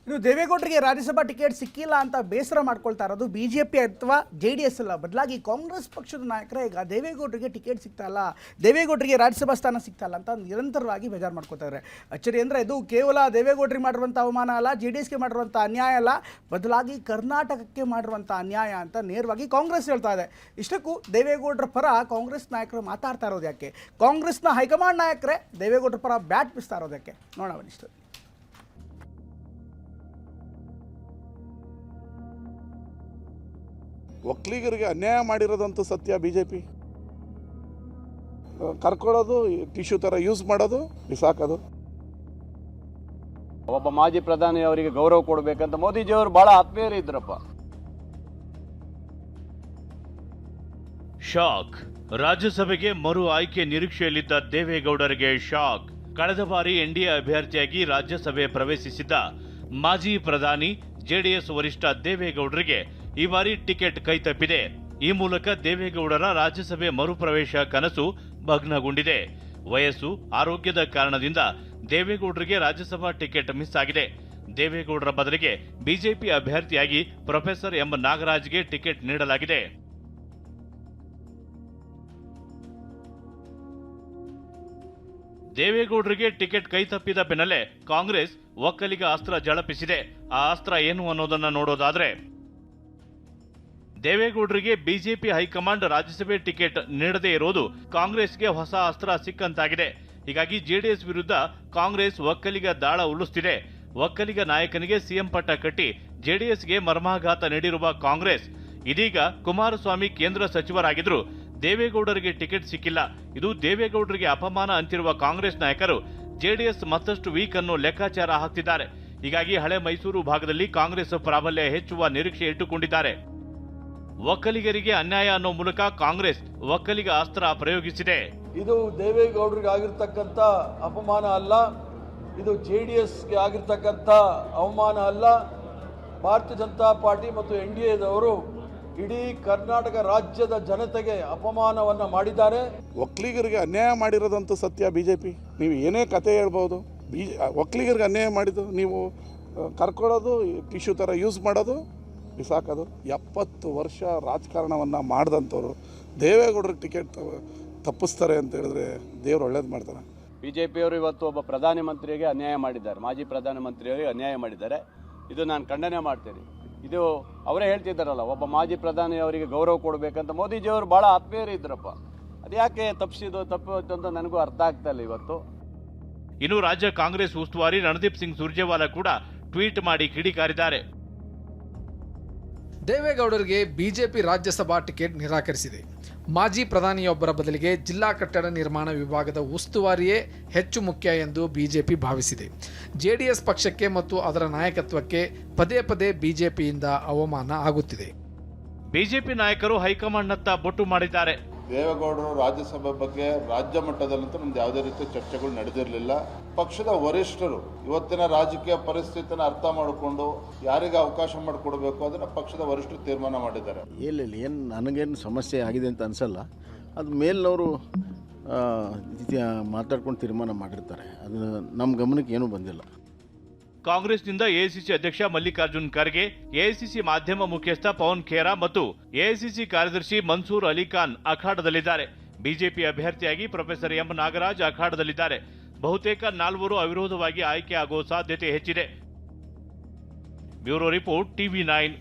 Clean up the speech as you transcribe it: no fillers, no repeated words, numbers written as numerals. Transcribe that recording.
ಇನ್ನು ದೇವೇಗೌಡರಿಗೆ ರಾಜ್ಯಸಭಾ ಟಿಕೆಟ್ ಸಿಕ್ಕಿಲ್ಲ ಅಂತ ಬೇಸರ ಮಾಡ್ಕೊಳ್ತಾ ಇರೋದು ಬಿಜೆಪಿ ಅಥವಾ JDS ಅಲ್ಲ, ಬದಲಾಗಿ ಕಾಂಗ್ರೆಸ್ ಪಕ್ಷದ ನಾಯಕರೇ ಈಗ ದೇವೇಗೌಡರಿಗೆ ಟಿಕೆಟ್ ಸಿಗ್ತಾ ಇಲ್ಲ, ದೇವೇಗೌಡರಿಗೆ ರಾಜ್ಯಸಭಾ ಸ್ಥಾನ ಸಿಗ್ತಾ ಇಲ್ಲ ಅಂತ ನಿರಂತರವಾಗಿ ಬೇಜಾರು ಮಾಡ್ಕೊತಾ ಇದ್ದಾರೆ. ಅಚ್ಚರಿ ಅಂದರೆ ಇದು ಕೇವಲ ದೇವೇಗೌಡರಿಗೆ ಮಾಡಿರುವಂಥ ಅವಮಾನ ಅಲ್ಲ, JDSಗೆ ಮಾಡಿರುವಂಥ ಅನ್ಯಾಯ ಅಲ್ಲ, ಬದಲಾಗಿ ಕರ್ನಾಟಕಕ್ಕೆ ಮಾಡಿರುವಂಥ ಅನ್ಯಾಯ ಅಂತ ನೇರವಾಗಿ ಕಾಂಗ್ರೆಸ್ ಹೇಳ್ತಾ ಇದೆ. ಇಷ್ಟಕ್ಕೂ ದೇವೇಗೌಡರ ಪರ ಕಾಂಗ್ರೆಸ್ ನಾಯಕರು ಮಾತಾಡ್ತಾ ಇರೋದು ಯಾಕೆ? ಕಾಂಗ್ರೆಸ್ನ ಹೈಕಮಾಂಡ್ ನಾಯಕರೇ ದೇವೇಗೌಡರ ಪರ ಬ್ಯಾಟ್ ಬಿಸ್ತಾ ಇರೋದು ಯಾಕೆ? ನೋಡೋಣ ಇಷ್ಟು. ಒಕ್ಕಲಿಗರಿಗೆ ಅನ್ಯಾಯ ಮಾಡಿರೋದಂತೂ ಸತ್ಯ. BJP ಕರ್ಕೊಳ್ಳೋದು, ಟಿಶ್ಯೂ ಥರ ಯೂಸ್ ಮಾಡೋದು, ಬಿಸಾಕೋದು. ಒಬ್ಬ ಮಾಜಿ ಪ್ರಧಾನಿ ಅವರಿಗೆ ಗೌರವ ಕೊಡಬೇಕಂತ ಮೋದಿಜಿಯವರು ಬಹಳ ಆತ್ಮೀಯರು ಇದ್ರಪ್ಪ. ಶಾಕ್. ರಾಜ್ಯಸಭೆಗೆ ಮರು ಆಯ್ಕೆ ನಿರೀಕ್ಷೆಯಲ್ಲಿದ್ದ ದೇವೇಗೌಡರಿಗೆ ಶಾಕ್. ಕಳೆದ ಬಾರಿ NDA ಅಭ್ಯರ್ಥಿಯಾಗಿ ರಾಜ್ಯಸಭೆ ಪ್ರವೇಶಿಸಿದ್ದ ಮಾಜಿ ಪ್ರಧಾನಿ JDS ವರಿಷ್ಠ ದೇವೇಗೌಡರಿಗೆ ಈ ಬಾರಿ ಟಿಕೆಟ್ ಕೈತಪ್ಪಿದೆ. ಈ ಮೂಲಕ ದೇವೇಗೌಡರ ರಾಜ್ಯಸಭೆ ಮರುಪ್ರವೇಶ ಕನಸು ಭಗ್ನಗೊಂಡಿದೆ. ವಯಸ್ಸು, ಆರೋಗ್ಯದ ಕಾರಣದಿಂದ ದೇವೇಗೌಡರಿಗೆ ರಾಜ್ಯಸಭಾ ಟಿಕೆಟ್ ಮಿಸ್ ಆಗಿದೆ. ದೇವೇಗೌಡರ ಬದಲಿಗೆ ಬಿಜೆಪಿ ಅಭ್ಯರ್ಥಿಯಾಗಿ ಪ್ರೊಫೆಸರ್ ಎಂ ನಾಗರಾಜ್ಗೆ ಟಿಕೆಟ್ ನೀಡಲಾಗಿದೆ. ದೇವೇಗೌಡರಿಗೆ ಟಿಕೆಟ್ ಕೈತಪ್ಪಿದ ಬೆನ್ನಲ್ಲೇ ಕಾಂಗ್ರೆಸ್ ಒಕ್ಕಲಿಗ ಅಸ್ತ್ರ ಝಳಪಿಸಿದೆ. ಆ ಅಸ್ತ್ರ ಏನು ಅನ್ನೋದನ್ನ ನೋಡೋದಾದ್ರೆ, ದೇವೇಗೌಡರಿಗೆ ಬಿಜೆಪಿ ಹೈಕಮಾಂಡ್ ರಾಜ್ಯಸಭೆ ಟಿಕೆಟ್ ನೀಡದೇ ಇರೋದು ಕಾಂಗ್ರೆಸ್ಗೆ ಹೊಸ ಅಸ್ತ್ರ ಸಿಕ್ಕಂತಾಗಿದೆ. ಹೀಗಾಗಿ JDS ವಿರುದ್ಧ ಕಾಂಗ್ರೆಸ್ ಒಕ್ಕಲಿಗ ದಾಳ ಉಳಿಸುತ್ತಿದೆ. ಒಕ್ಕಲಿಗ ನಾಯಕನಿಗೆ CM ಪಟ್ಟ ಕಟ್ಟಿ JDSಗೆ ಮರ್ಮಾಘಾತ ನೀಡಿರುವ ಕಾಂಗ್ರೆಸ್ ಇದೀಗ ಕುಮಾರಸ್ವಾಮಿ ಕೇಂದ್ರ ಸಚಿವರಾಗಿದ್ರು, ದೇವೇಗೌಡರಿಗೆ ಟಿಕೆಟ್ ಸಿಕ್ಕಿಲ್ಲ, ಇದು ದೇವೇಗೌಡರಿಗೆ ಅಪಮಾನ ಅಂತಿರುವ ಕಾಂಗ್ರೆಸ್ ನಾಯಕರು JDS ಮತ್ತಷ್ಟು ವೀಕ್ ಅನ್ನೋ ಲೆಕ್ಕಾಚಾರ ಹಾಕ್ತಿದ್ದಾರೆ. ಹೀಗಾಗಿ ಹಳೆ ಮೈಸೂರು ಭಾಗದಲ್ಲಿ ಕಾಂಗ್ರೆಸ್ ಪ್ರಾಬಲ್ಯ ಹೆಚ್ಚುವ ನಿರೀಕ್ಷೆ ಇಟ್ಟುಕೊಂಡಿದ್ದಾರೆ. ಒಕ್ಕಲಿಗರಿಗೆ ಅನ್ಯಾಯ ಅನ್ನೋ ಮೂಲಕ ಕಾಂಗ್ರೆಸ್ ಒಕ್ಕಲಿಗ ಅಸ್ತ್ರ ಪ್ರಯೋಗಿಸಿದೆ. ಇದು ದೇವೇಗೌಡರಿಗೆ ಆಗಿರ್ತಕ್ಕಂಥ ಅಪಮಾನ ಅಲ್ಲ, ಇದು JDSಗೆ ಆಗಿರ್ತಕ್ಕಂಥ ಅವಮಾನ ಅಲ್ಲ. ಭಾರತೀಯ ಜನತಾ ಪಾರ್ಟಿ ಮತ್ತು NDAದವರು ಇಡೀ ಕರ್ನಾಟಕ ರಾಜ್ಯದ ಜನತೆಗೆ ಅಪಮಾನವನ್ನು ಮಾಡಿದ್ದಾರೆ. ಒಕ್ಕಲಿಗರಿಗೆ ಅನ್ಯಾಯ ಮಾಡಿರೋದಂತೂ ಸತ್ಯ. BJP ನೀವು ಏನೇ ಕತೆ ಹೇಳ್ಬೋದು, ಒಕ್ಕಲಿಗರಿಗೆ ಅನ್ಯಾಯ ಮಾಡಿದ್ದು ನೀವು ಕರ್ಕೊಳ್ಳೋದು, ಟಿಶ್ಯೂ ಥರ ಯೂಸ್ ಮಾಡೋದು, ಬಿಸಾಕೋದು. 70 ವರ್ಷ ರಾಜಕಾರಣವನ್ನು ಮಾಡಿದಂಥವ್ರು ದೇವೇಗೌಡರಿಗೆ ಟಿಕೆಟ್ ತಪ್ಪಿಸ್ತಾರೆ ಅಂತ ಹೇಳಿದ್ರೆ ದೇವ್ರು ಒಳ್ಳೇದು ಮಾಡ್ತಾರೆ. ಬಿಜೆಪಿಯವರು ಇವತ್ತು ಒಬ್ಬ ಪ್ರಧಾನಮಂತ್ರಿಗೆ ಅನ್ಯಾಯ ಮಾಡಿದ್ದಾರೆ, ಮಾಜಿ ಪ್ರಧಾನಮಂತ್ರಿಯವರಿಗೆ ಅನ್ಯಾಯ ಮಾಡಿದ್ದಾರೆ. ಇದು ನಾನು ಖಂಡನೆ ಮಾಡ್ತೇನೆ. ಇದು ಅವರೇ ಹೇಳ್ತಿದ್ದಾರಲ್ಲ, ಒಬ್ಬ ಮಾಜಿ ಪ್ರಧಾನಿ ಅವರಿಗೆ ಗೌರವ ಕೊಡಬೇಕಂತ ಮೋದಿಜಿಯವರು ಬಹಳ ಆತ್ಮೀಯರು ಇದ್ರಪ್ಪ. ಅದ್ಯಾಕೆ ತಪ್ಪೋಯ್ತು ಅಂತ ನನಗೂ ಅರ್ಥ ಆಗ್ತಾ ಇಲ್ಲ ಇವತ್ತು. ಇನ್ನು ರಾಜ್ಯ ಕಾಂಗ್ರೆಸ್ ಉಸ್ತುವಾರಿ ರಣದೀಪ್ ಸಿಂಗ್ ಸುರ್ಜೇವಾಲಾ ಕೂಡ ಟ್ವೀಟ್ ಮಾಡಿ ಕಿಡಿಕಾರಿದ್ದಾರೆ. ದೇವೇಗೌಡರಿಗೆ ಬಿಜೆಪಿ ರಾಜ್ಯಸಭಾ ಟಿಕೆಟ್ ನಿರಾಕರಿಸಿದೆ. ಮಾಜಿ ಪ್ರಧಾನಿಯೊಬ್ಬರ ಬದಲಿಗೆ ಜಿಲ್ಲಾ ಕಟ್ಟಡ ನಿರ್ಮಾಣ ವಿಭಾಗದ ಉಸ್ತುವಾರಿಯೇ ಹೆಚ್ಚು ಮುಖ್ಯ ಎಂದು ಬಿಜೆಪಿ ಭಾವಿಸಿದೆ. JDS ಪಕ್ಷಕ್ಕೆ ಮತ್ತು ಅದರ ನಾಯಕತ್ವಕ್ಕೆ ಪದೇ ಪದೇ ಬಿಜೆಪಿಯಿಂದ ಅವಮಾನ ಆಗುತ್ತಿದೆ. ಬಿಜೆಪಿ ನಾಯಕರು ಹೈಕಮಾಂಡ್ನತ್ತ ಬೊಟ್ಟು ಮಾಡಿದ್ದಾರೆ. ದೇವೇಗೌಡರು ರಾಜ್ಯಸಭೆ ಬಗ್ಗೆ ರಾಜ್ಯ ಮಟ್ಟದಲ್ಲಂತೂ ನಮ್ದು ಯಾವುದೇ ರೀತಿಯ ಚರ್ಚೆಗಳು ನಡೆದಿರಲಿಲ್ಲ. ಪಕ್ಷದ ವರಿಷ್ಠರು ಇವತ್ತಿನ ರಾಜಕೀಯ ಪರಿಸ್ಥಿತಿನ ಅರ್ಥ ಮಾಡಿಕೊಂಡು ಯಾರಿಗೆ ಅವಕಾಶ ಮಾಡಿಕೊಡ್ಬೇಕು ಅದನ್ನು ಪಕ್ಷದ ವರಿಷ್ಠರು ತೀರ್ಮಾನ ಮಾಡಿದ್ದಾರೆ. ಏನು ನನಗೇನು ಸಮಸ್ಯೆ ಆಗಿದೆ ಅಂತ ಅನಿಸಲ್ಲ. ಅದು ಮೇಲಿನವರು ಮಾತಾಡ್ಕೊಂಡು ತೀರ್ಮಾನ ಮಾಡಿರ್ತಾರೆ. ಅದು ನಮ್ಮ ಗಮನಕ್ಕೆ ಏನೂ ಬಂದಿಲ್ಲ. ಕಾಂಗ್ರೆಸ್ನಿಂದ AICC ಅಧ್ಯಕ್ಷ ಮಲ್ಲಿಕಾರ್ಜುನ್ ಖರ್ಗೆ, AICC ಮಾಧ್ಯಮ ಮುಖ್ಯಸ್ಥ ಪವನ್ ಖೇರಾ ಮತ್ತು AICC ಕಾರ್ಯದರ್ಶಿ ಮನ್ಸೂರ್ ಅಲಿ ಖಾನ್ ಅಖಾಡದಲ್ಲಿದ್ದಾರೆ. ಬಿಜೆಪಿ ಅಭ್ಯರ್ಥಿಯಾಗಿ ಪ್ರೊಫೆಸರ್ ಎಂ ನಾಗರಾಜ್ ಅಖಾಡದಲ್ಲಿದ್ದಾರೆ. ಬಹುತೇಕ 4 ಅವಿರೋಧವಾಗಿ ಆಯ್ಕೆ ಆಗುವ ಸಾಧ್ಯತೆ ಹೆಚ್ಚಿದೆ. Bureau report TV9.